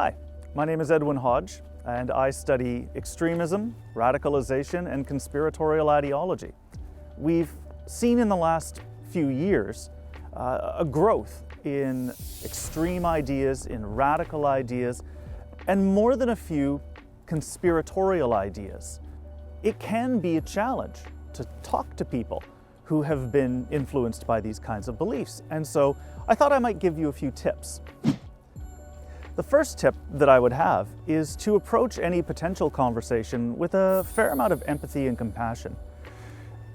Hi, my name is Edwin Hodge, and I study extremism, radicalization, and conspiratorial ideology. We've seen in the last few years a growth in extreme ideas, in radical ideas, and more than a few conspiratorial ideas. It can be a challenge to talk to people who have been influenced by these kinds of beliefs, and so I thought I might give you a few tips. The first tip that I would have is to approach any potential conversation with a fair amount of empathy and compassion.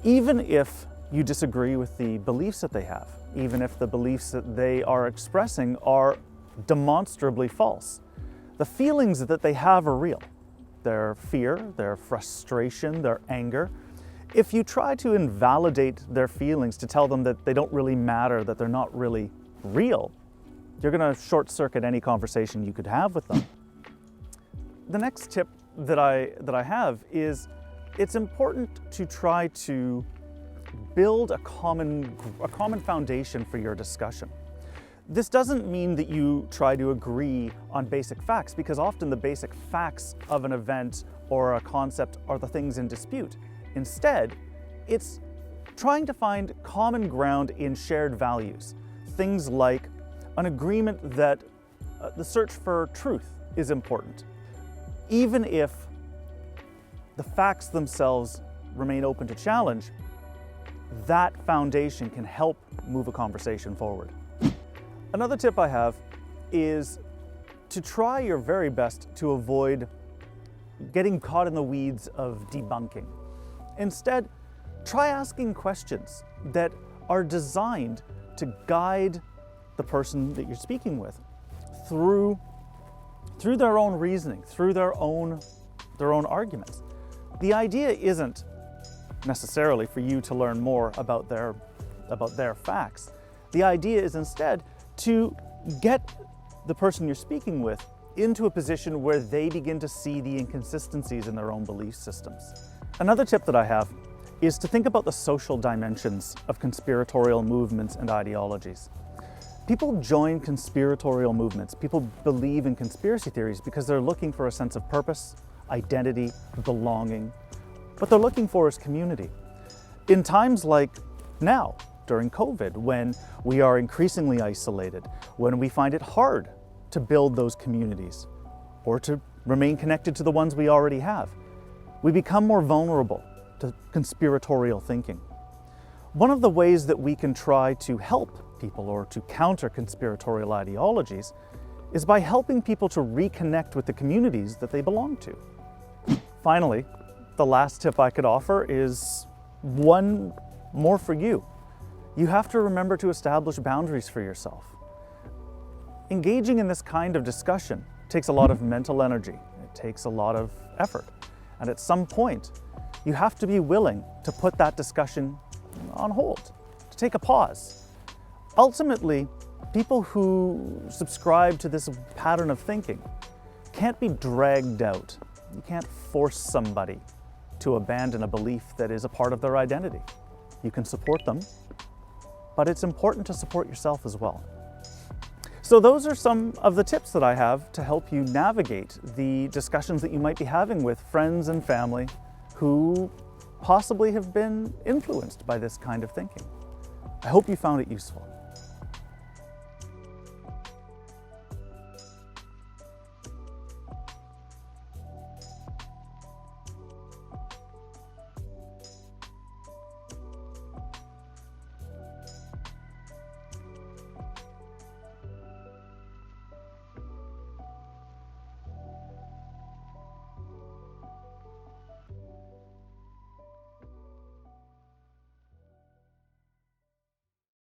Even if you disagree with the beliefs that they have, even if the beliefs that they are expressing are demonstrably false, the feelings that they have are real. Their fear, their frustration, their anger. If you try to invalidate their feelings, to tell them that they don't really matter, that they're not really real, you're going to short-circuit any conversation you could have with them. The next tip that I have is it's important to try to build a common foundation for your discussion. This doesn't mean that you try to agree on basic facts, because often the basic facts of an event or a concept are the things in dispute. Instead, it's trying to find common ground in shared values. Things like an agreement that the search for truth is important. Even if the facts themselves remain open to challenge, that foundation can help move a conversation forward. Another tip I have is to try your very best to avoid getting caught in the weeds of debunking. Instead, try asking questions that are designed to guide the person that you're speaking with through their own reasoning, through their own arguments. The idea isn't necessarily for you to learn more about their facts. The idea is instead to get the person you're speaking with into a position where they begin to see the inconsistencies in their own belief systems. Another tip that I have is to think about the social dimensions of conspiratorial movements and ideologies. People join conspiratorial movements. People believe in conspiracy theories because they're looking for a sense of purpose, identity, belonging. What they're looking for is community. In times like now, during COVID, when we are increasingly isolated, when we find it hard to build those communities or to remain connected to the ones we already have, we become more vulnerable to conspiratorial thinking. One of the ways that we can try to help people or to counter conspiratorial ideologies is by helping people to reconnect with the communities that they belong to. Finally, the last tip I could offer is one more for you. You have to remember to establish boundaries for yourself. Engaging in this kind of discussion takes a lot of mental energy. It takes a lot of effort. And at some point, you have to be willing to put that discussion on hold, to take a pause. Ultimately, people who subscribe to this pattern of thinking can't be dragged out. You can't force somebody to abandon a belief that is a part of their identity. You can support them, but it's important to support yourself as well. So those are some of the tips that I have to help you navigate the discussions that you might be having with friends and family who possibly have been influenced by this kind of thinking. I hope you found it useful.